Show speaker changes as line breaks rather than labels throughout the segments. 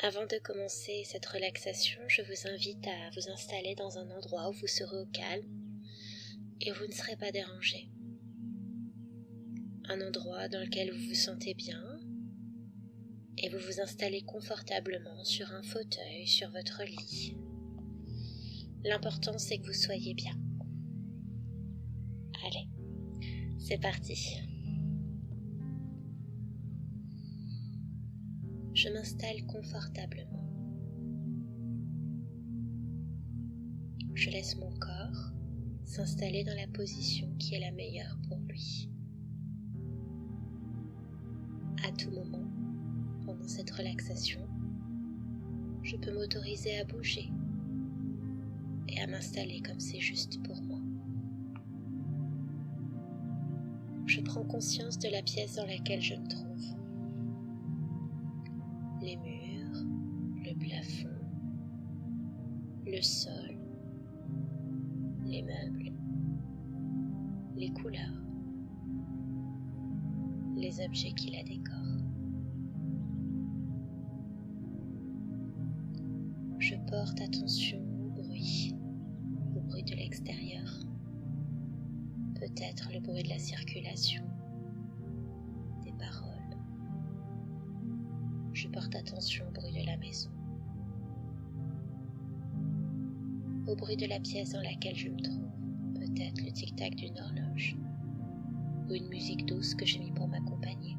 Avant de commencer cette relaxation, je vous invite à vous installer dans un endroit où vous serez au calme et où vous ne serez pas dérangé. Un endroit dans lequel vous vous sentez bien et vous vous installez confortablement sur un fauteuil, sur votre lit. L'important, c'est que vous soyez bien. Allez, c'est parti. Je m'installe confortablement. Je laisse mon corps s'installer dans la position qui est la meilleure pour lui. À tout moment, pendant cette relaxation, je peux m'autoriser à bouger et à m'installer comme c'est juste pour moi. Je prends conscience de la pièce dans laquelle je me trouve. Les murs, le plafond, le sol, les meubles, les couleurs, les objets qui la décorent. Je porte attention au bruit de l'extérieur, peut-être le bruit de la circulation, des paroles. Je porte attention au bruit de la maison, au bruit de la pièce dans laquelle je me trouve, peut-être le tic-tac d'une horloge ou une musique douce que j'ai mis pour m'accompagner.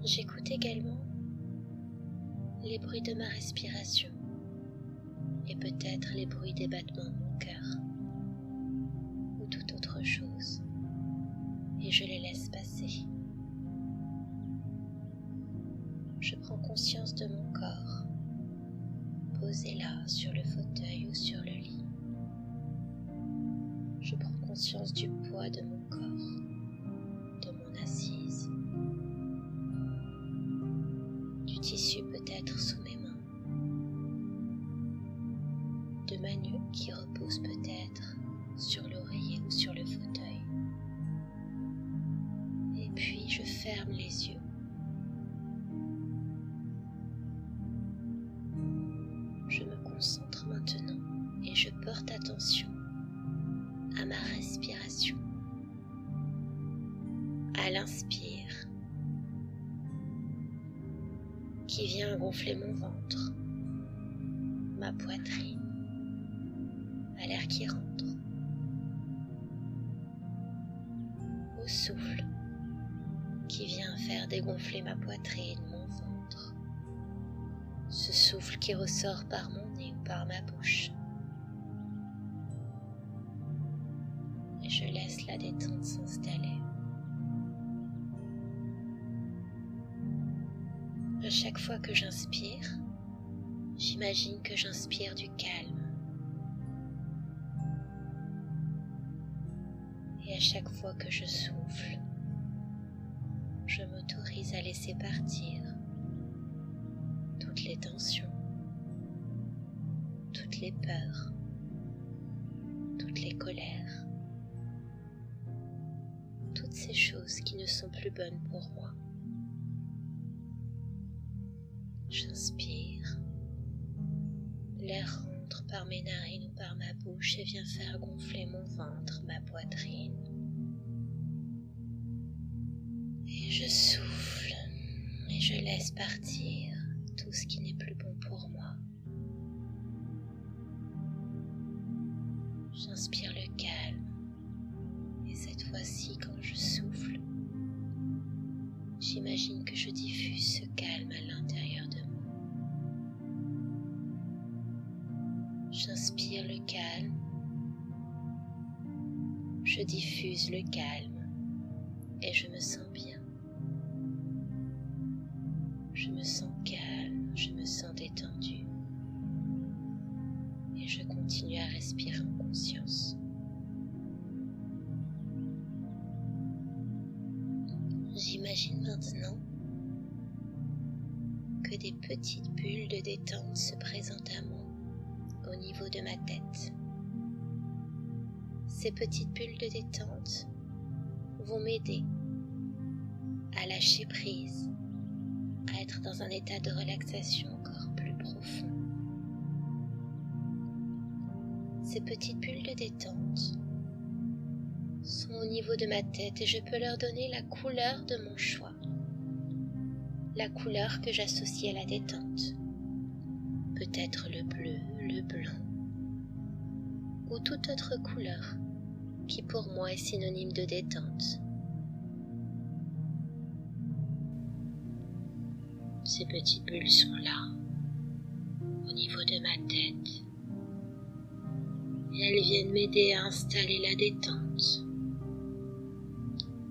J'écoute également les bruits de ma respiration et peut-être les bruits des battements de mon cœur ou toute autre chose, et je les laisse passer. Je prends conscience de mon corps, posé là sur le fauteuil ou sur le lit. Je prends conscience du poids de mon corps, de mon assise, du tissu peut-être sous mes mains, de ma nuque qui repose peut-être sur l'oreiller ou sur le fauteuil. Et puis je ferme les yeux. Je me concentre maintenant et je porte attention à ma respiration. À l'inspire, qui vient gonfler mon ventre, ma poitrine, à l'air qui rentre. Au souffle, qui vient faire dégonfler ma poitrine, mon ventre. Ce souffle qui ressort par mon nez ou par ma bouche. Et je laisse la détente s'installer. À chaque fois que j'inspire, j'imagine que j'inspire du calme. Et à chaque fois que je souffle, je m'autorise à laisser partir toutes les tensions, toutes les peurs, toutes les colères, toutes ces choses qui ne sont plus bonnes pour moi. J'inspire, l'air rentre par mes narines ou par ma bouche et vient faire gonfler mon ventre, ma poitrine. Et je souffle et je laisse partir tout ce qui n'est plus bon pour moi. J'inspire le calme et cette fois-ci quand je souffle, j'imagine que je diffuse ce calme à l'intérieur de moi. J'inspire le calme, je diffuse le calme et je me sens bien. Je me sens calme, je me sens détendu et je continue à respirer en conscience. J'imagine maintenant que des petites bulles de détente se présentent à moi au niveau de ma tête. Ces petites bulles de détente vont m'aider à lâcher prise, être dans un état de relaxation encore plus profond. Ces petites bulles de détente sont au niveau de ma tête et je peux leur donner la couleur de mon choix, la couleur que j'associe à la détente, peut-être le bleu, le blanc ou toute autre couleur qui pour moi est synonyme de détente. Ces petites bulles sont là, au niveau de ma tête, et elles viennent m'aider à installer la détente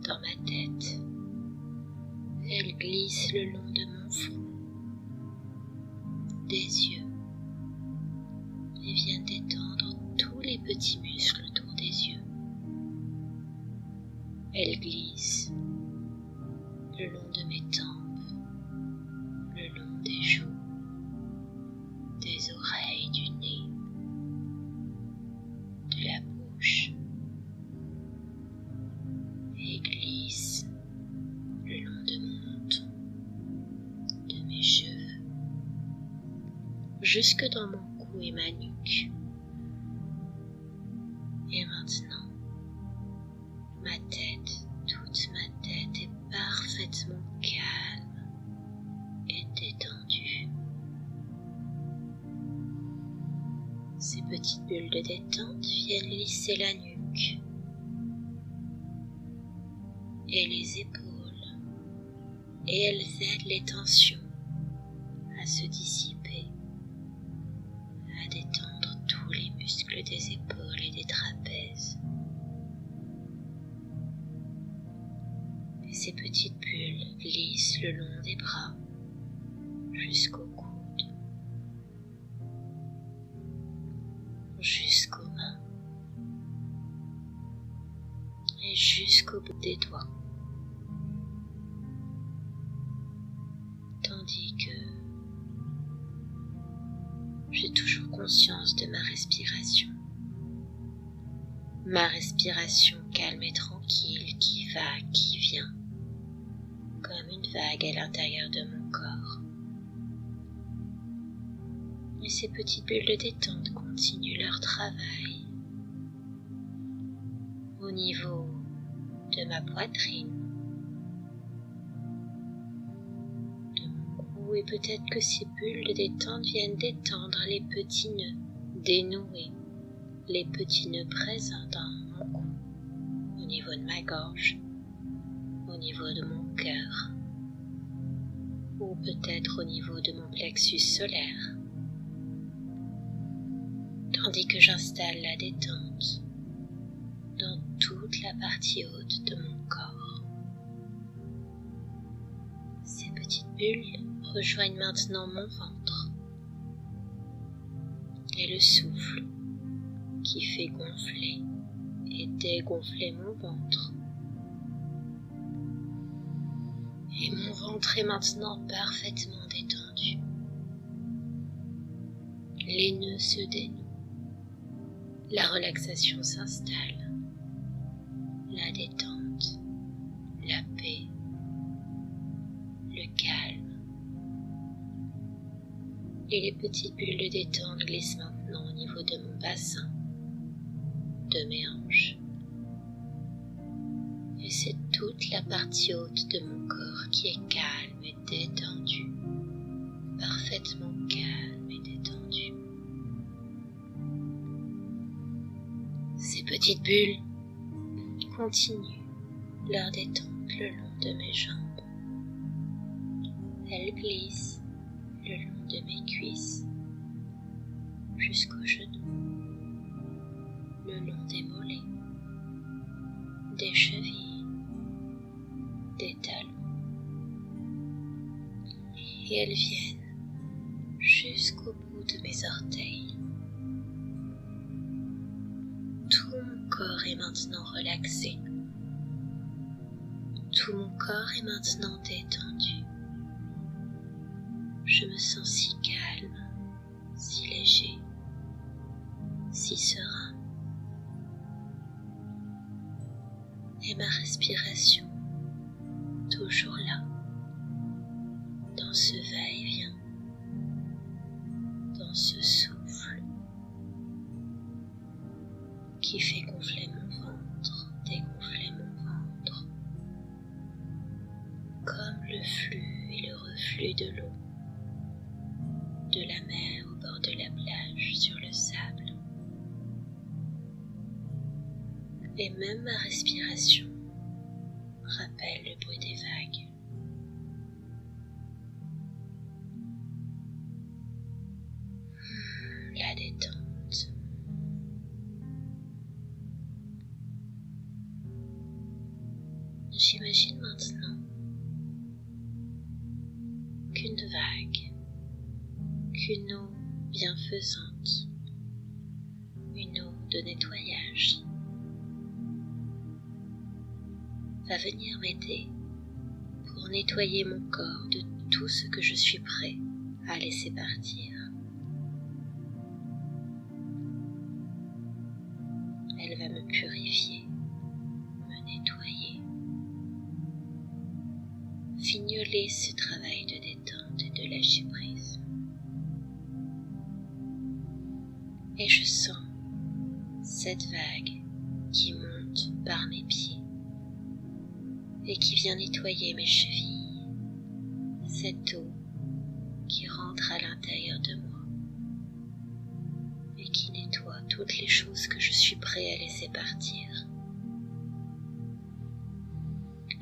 dans ma tête. Elles glissent le long de mon front, des yeux, et viennent détendre tous les petits muscles autour des yeux. Elles glissent le long de mes tempes, le long des joues, des oreilles, du nez, de la bouche, et glissent le long de mon menton, de mes cheveux, jusque dans mon cou et ma nuque. Et maintenant, ma tête, toute ma tête est parfaitement calme et détendue. Ces petites bulles de détente viennent lisser la nuque et les épaules, et elles aident les tensions à se dissiper, à détendre tous les muscles des épaules et des trapèzes. Et ces petites bulles glissent le long des bras jusqu'au coude, jusqu'aux mains et jusqu'au bout des doigts. Tandis que j'ai toujours conscience de ma respiration calme et tranquille qui va, qui vient, comme une vague à l'intérieur de mon corps. Et ces petites bulles de détente continuent leur travail au niveau de ma poitrine, de mon cou, et peut-être que ces bulles de détente viennent détendre les petits nœuds, dénouer les petits nœuds présents dans mon cou, au niveau de ma gorge, au niveau de mon cœur, ou peut-être au niveau de mon plexus solaire, tandis que j'installe la détente dans toute la partie haute de mon corps. Ces petites bulles rejoignent maintenant mon ventre et le souffle qui fait gonfler et dégonfler mon ventre. Et mon ventre est maintenant parfaitement détendu. Les nœuds se dénouent. La relaxation s'installe. La détente, la paix, le calme. Et les petites bulles de détente glissent maintenant au niveau de mon bassin, de mes hanches. Et c'est toute la partie haute de mon corps qui est calme et détendue, parfaitement calme et détendue. Ces petites bulles continuent leur détente le long de mes jambes. Elles glissent le long de mes cuisses jusqu'aux genoux, le long des mollets, des chevilles, des talons, et elles viennent jusqu'au bout de mes orteils. Tout mon corps est maintenant relaxé. Tout mon corps est maintenant détendu. Je me sens si calme, si léger, si serein. Et ma respiration, toujours là, dans qui fait gonfler mon ventre, dégonfler mon ventre, comme le flux et le reflux de l'eau, de la mer au bord de la plage sur le sable. Et même ma respiration rappelle le bruit des vagues. La détente. J'imagine maintenant qu'une vague, qu'une eau bienfaisante, une eau de nettoyage, va venir m'aider pour nettoyer mon corps de tout ce que je suis prêt à laisser partir. Elle va me purifier, me nettoyer, fignoler ce travail de détente et de lâcher prise. Et je sens cette vague qui monte par mes pieds et qui vient nettoyer mes chevilles, cette eau qui rentre à l'intérieur de moi et qui nettoie toutes les choses que je suis prêt à laisser partir.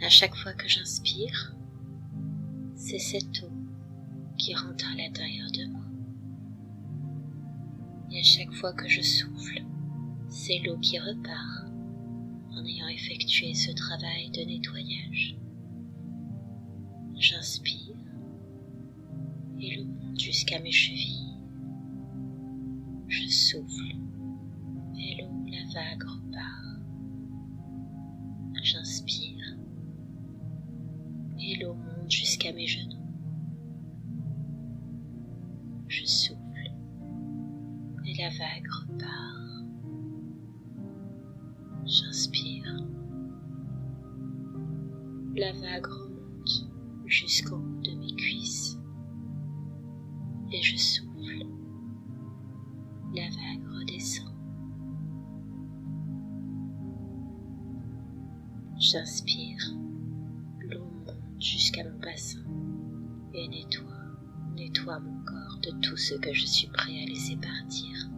À chaque fois que j'inspire, c'est cette eau qui rentre à l'intérieur de moi. Et à chaque fois que je souffle, c'est l'eau qui repart en ayant effectué ce travail de nettoyage. J'inspire et l'eau monte jusqu'à mes chevilles. Je souffle et l'eau, la vague repart. J'inspire et l'eau monte jusqu'à mes genoux. Je souffle et la vague repart. J'inspire. La vague remonte jusqu'au haut de mes cuisses. Et je souffle. La vague redescend. J'inspire. L'eau monte jusqu'à mon bassin et nettoie mon corps de tout ce que je suis prêt à laisser partir.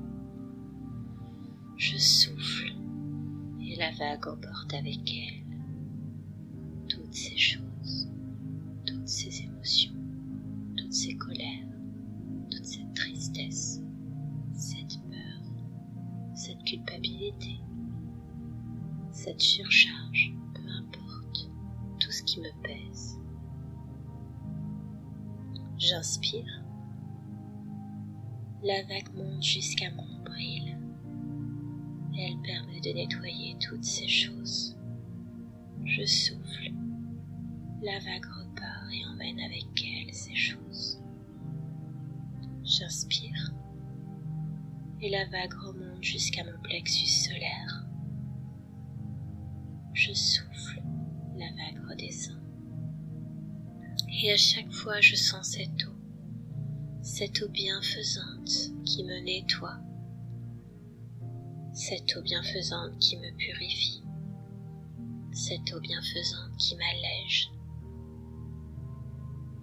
Je souffle et la vague emporte avec elle toutes ces choses, toutes ces émotions, toutes ces colères, toute cette tristesse, cette peur, cette culpabilité, cette surcharge, peu importe, tout ce qui me pèse. J'inspire, la vague monte jusqu'à mon nombril. Elle permet de nettoyer toutes ces choses. Je souffle, la vague repart et emmène avec elle ces choses. J'inspire et la vague remonte jusqu'à mon plexus solaire. Je souffle, la vague redescend. Et à chaque fois je sens cette eau bienfaisante qui me nettoie, cette eau bienfaisante qui me purifie, cette eau bienfaisante qui m'allège.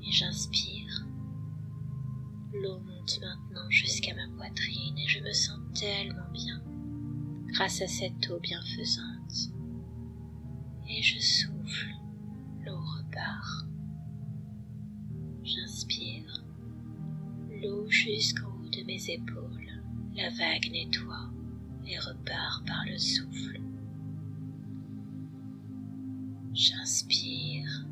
Et j'inspire, l'eau monte maintenant jusqu'à ma poitrine et je me sens tellement bien grâce à cette eau bienfaisante. Et je souffle, l'eau repart. J'inspire, l'eau jusqu'en haut de mes épaules, la vague nettoie et repart par le souffle. J'inspire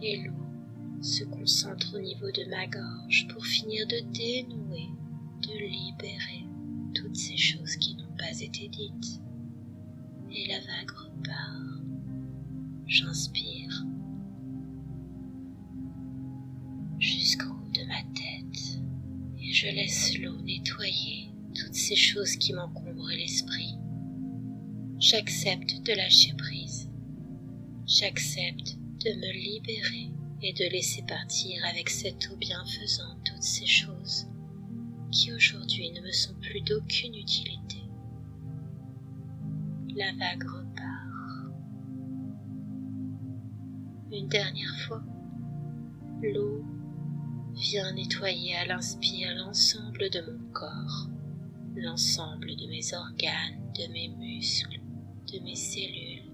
et l'eau se concentre au niveau de ma gorge pour finir de dénouer, de libérer toutes ces choses qui n'ont pas été dites. Et la vague repart. J'inspire jusqu'au haut de ma tête et je laisse l'eau nettoyer toutes ces choses qui m'encombrent l'esprit. J'accepte de lâcher prise. J'accepte de me libérer et de laisser partir avec cette eau bienfaisante toutes ces choses qui aujourd'hui ne me sont plus d'aucune utilité. La vague repart. Une dernière fois, l'eau vient nettoyer à l'inspire l'ensemble de mon corps, l'ensemble de mes organes, de mes muscles, de mes cellules,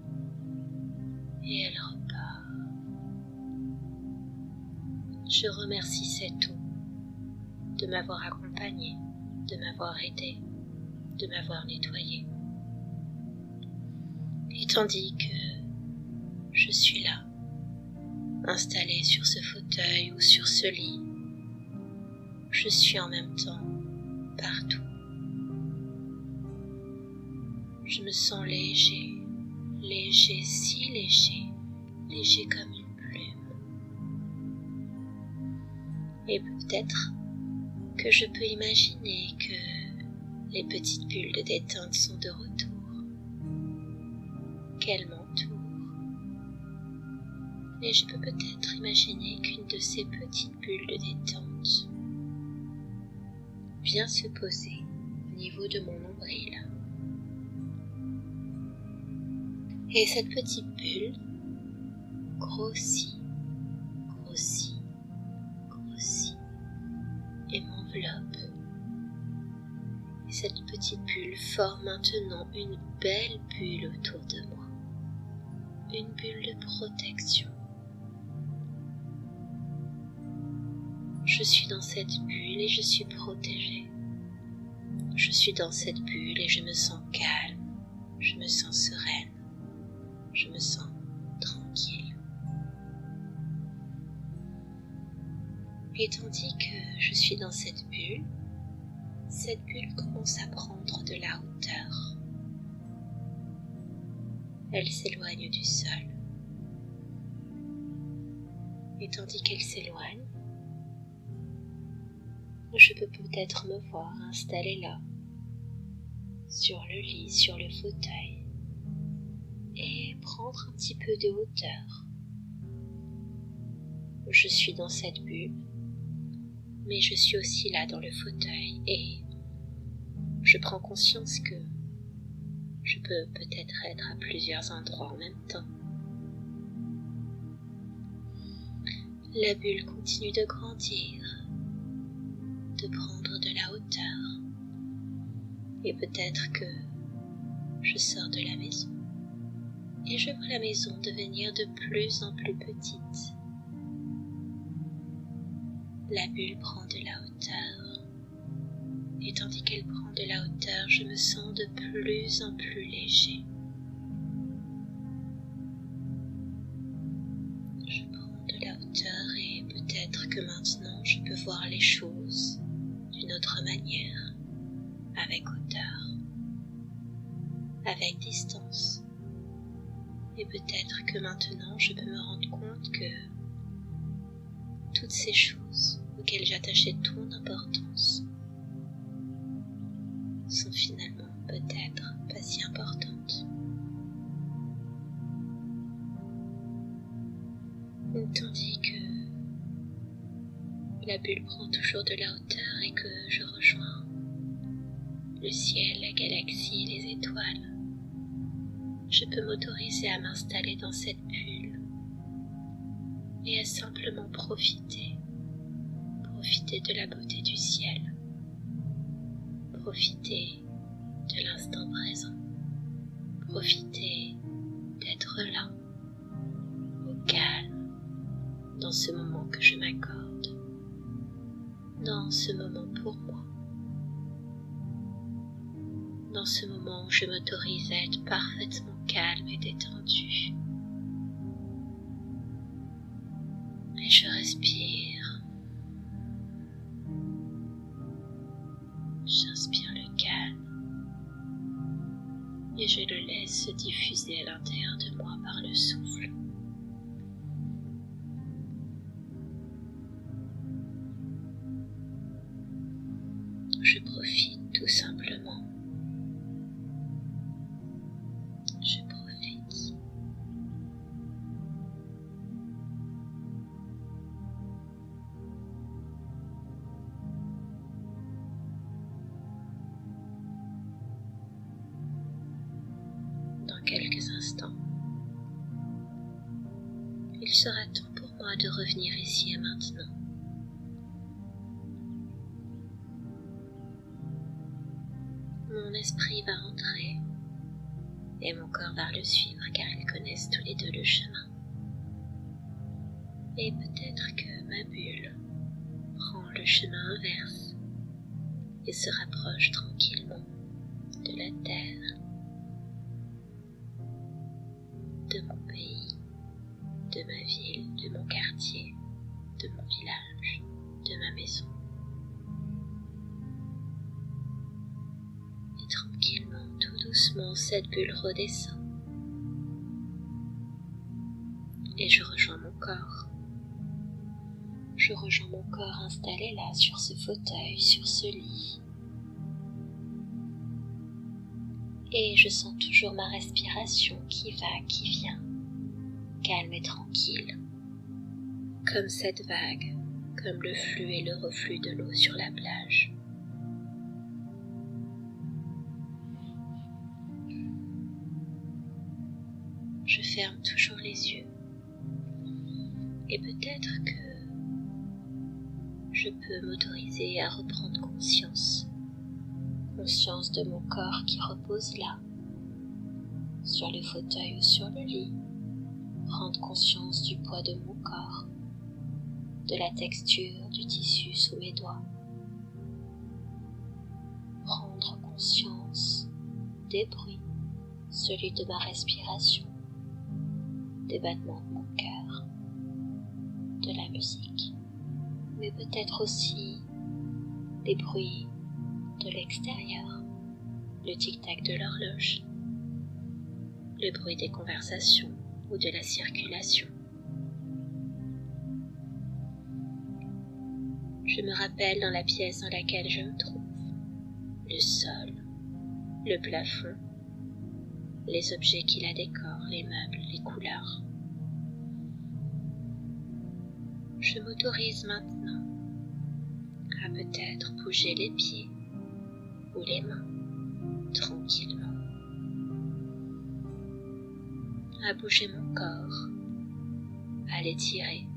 et elle repart. Je remercie cette eau de m'avoir accompagné, de m'avoir aidé, de m'avoir nettoyé. Et tandis que je suis là, installée sur ce fauteuil ou sur ce lit, je suis en même temps partout. Je me sens léger, léger, si léger, léger comme une plume. Et peut-être que je peux imaginer que les petites bulles de détente sont de retour, qu'elles m'entourent. Et je peux peut-être imaginer qu'une de ces petites bulles de détente vient se poser au niveau de mon nombril. Et cette petite bulle grossit, grossit, grossit et m'enveloppe. Et cette petite bulle forme maintenant une belle bulle autour de moi, une bulle de protection. Je suis dans cette bulle et je suis protégée. Je suis dans cette bulle et je me sens calme, je me sens sereine, je me sens tranquille. Et tandis que je suis dans cette bulle commence à prendre de la hauteur. Elle s'éloigne du sol. Et tandis qu'elle s'éloigne, je peux peut-être me voir installée là, sur le lit, sur le fauteuil, et prendre un petit peu de hauteur. Je suis dans cette bulle, mais je suis aussi là dans le fauteuil et je prends conscience que je peux peut-être être à plusieurs endroits en même temps. La bulle continue de grandir, de prendre de la hauteur, et peut-être que je sors de la maison et je vois la maison devenir de plus en plus petite. La bulle prend de la hauteur, et tandis qu'elle prend de la hauteur, je me sens de plus en plus léger. Je prends de la hauteur et peut-être que maintenant je peux voir les choses d'une autre manière, avec hauteur, avec distance. Et peut-être que maintenant je peux me rendre compte que toutes ces choses auxquelles j'attachais tant d'importance sont finalement peut-être pas si importantes. Tandis que la bulle prend toujours de la hauteur et que je rejoins le ciel, la galaxie, les étoiles, je peux m'autoriser à m'installer dans cette bulle et à simplement profiter de la beauté du ciel, profiter de l'instant présent, profiter d'être là, au calme, dans ce moment que je m'accorde, dans ce moment pour moi, dans ce moment où je m'autorise à être parfaitement calme et détendu. Et je respire. J'inspire le calme et je le laisse se diffuser à l'intérieur de moi par le souffle. Je profite tout simplement. Je profite. dans quelques instants. Il sera temps pour moi de revenir ici et maintenant. Mon esprit va rentrer et mon corps va le suivre car ils connaissent tous les deux le chemin. Et peut-être que ma bulle prend le chemin inverse et se rapproche tranquillement de la terre, de mon pays, de ma ville, de mon quartier, de mon village, de ma maison. Et tranquillement, tout doucement, cette bulle redescend. Et je rejoins mon corps. Je rejoins mon corps installé là, sur ce fauteuil, sur ce lit. Et je sens toujours ma respiration qui va, qui vient, calme et tranquille, comme cette vague, comme le flux et le reflux de l'eau sur la plage. Je ferme toujours les yeux, et peut-être que je peux m'autoriser à reprendre conscience de mon corps qui repose là, sur le fauteuil ou sur le lit, prendre conscience du poids de mon corps, de la texture du tissu sous mes doigts, prendre conscience des bruits, celui de ma respiration, des battements de mon cœur, de la musique, mais peut-être aussi des bruits de l'extérieur, le tic-tac de l'horloge, le bruit des conversations ou de la circulation. Je me rappelle dans la pièce dans laquelle je me trouve, le sol, le plafond, les objets qui la décorent, les meubles, les couleurs. Je m'autorise maintenant à peut-être bouger les pieds ou les mains tranquillement, à bouger mon corps, à l'étirer,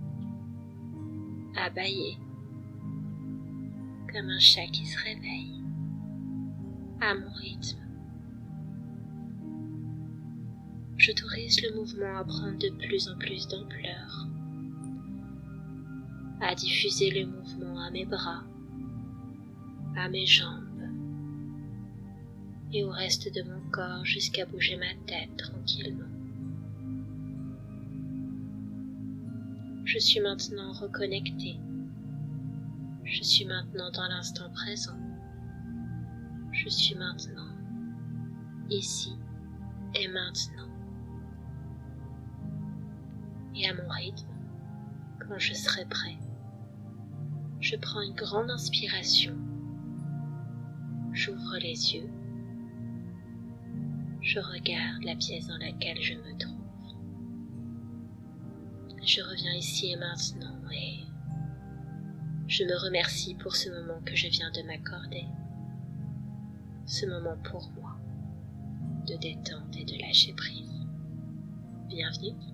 à bâiller comme un chat qui se réveille, à mon rythme. J'autorise le mouvement à prendre de plus en plus d'ampleur, à diffuser le mouvement à mes bras, à mes jambes et au reste de mon corps jusqu'à bouger ma tête tranquillement. Je suis maintenant reconnectée. Je suis maintenant dans l'instant présent. Je suis maintenant ici et maintenant. Et à mon rythme, quand je serai prêt, je prends une grande inspiration. J'ouvre les yeux. Je regarde la pièce dans laquelle je me trouve. Je reviens ici et maintenant et je me remercie pour ce moment que je viens de m'accorder. Ce moment pour moi, de détente et de lâcher prise. Bienvenue.